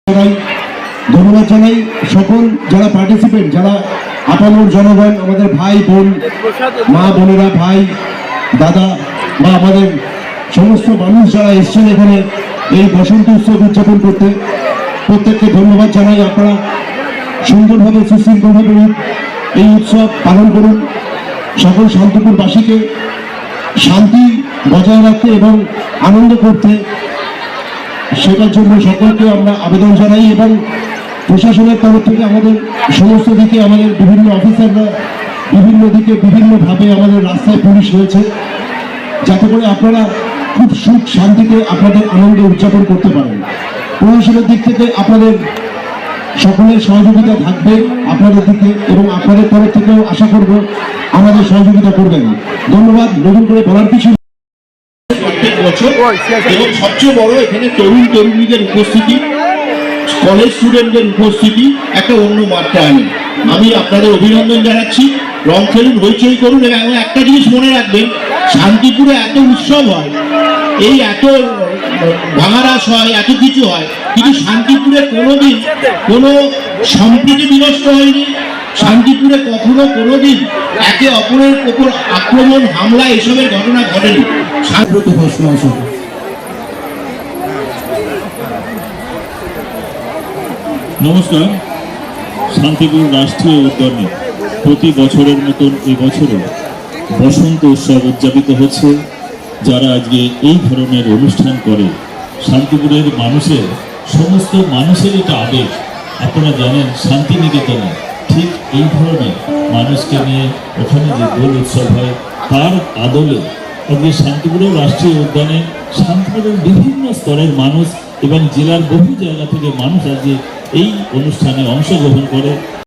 ধন্যবাদ জানাই সকল যারা পার্টিসিপেন্ট, যারা আপামর জনগণ, আমাদের ভাই বোন, মা বোনেরা, ভাই দাদা বা আমাদের সমস্ত মানুষ যারা এসছেন এখানে এই বসন্ত উৎসব উদযাপন করতে, প্রত্যেককে ধন্যবাদ জানাই। আপনারা সুন্দরভাবে সুশৃঙ্খলভাবে এই উৎসব পালন করুন। সকল শান্তিপুরবাসীকে শান্তি বজায় রাখতে এবং আনন্দ করতে, সেটার জন্য সকলকে আমরা আবেদন জানাই। এবং প্রশাসনের তরফ থেকে আমাদের সমস্ত দিকে আমাদের বিভিন্ন অফিসাররা বিভিন্ন দিকে বিভিন্নভাবে আমাদের রাস্তায় পুলিশ রয়েছে, যাতে করে আপনারা খুব সুখ শান্তিতে আপনাদের আনন্দ উদযাপন করতে পারেন। প্রশাসনের দিক থেকে আপনাদের সকলের সহযোগিতা থাকবে আপনাদের দিকে, এবং আপনাদের তরফ থেকেও আশা করব আমাদের সহযোগিতা করবেন। ধন্যবাদ। নতুন করে বলার কিছু প্রত্যেক বছর এবং সবচেয়ে বড় এখানে তরুণ তরুণীদের উপস্থিতি, কলেজ স্টুডেন্টদের উপস্থিতি একটা অন্য মাত্রা আনে। আমি আপনাদের অভিনন্দন জানাচ্ছি। রং খেলুন, হইচই করুন। এবং একটা জিনিস মনে রাখবেন, শান্তিপুরে এত উৎসব হয়, এই এত ভাঙারাস হয়, এত কিছু হয়, কিন্তু শান্তিপুরে কোনোদিন কোনো সম্প্রীতি বিনষ্ট হয়নি। শান্তিপুরে কখনো কোনোদিন একে অপরের ওপর আক্রমণ, হামলা এসবের ঘটনা ঘটেনি। শান্তিপুর ঘোষণা আসুন। নমস্কার। শান্তিপুর রাষ্ট্রীয় উদ্যানে প্রতি বছরের মতন এবছরও বসন্ত উৎসব উদযাপিত হচ্ছে। যারা আজকে এই ধরনের অনুষ্ঠান করে, শান্তিপুরের মানুষের সমস্ত মানুষের এটা আবেগ। আপনারা জানেন শান্তিনিকেতনে ঠিক এই ধরনের মানুষকে নিয়ে ওখানে যে দোল উৎসব হয়, তার আদলে আজকে শান্তিপুরের রাষ্ট্রীয় উদ্যানে শান্তিপুরের বিভিন্ন স্তরের মানুষ এবং জেলার বহু জায়গা থেকে মানুষ আজকে এই অনুষ্ঠানে অংশগ্রহণ করে।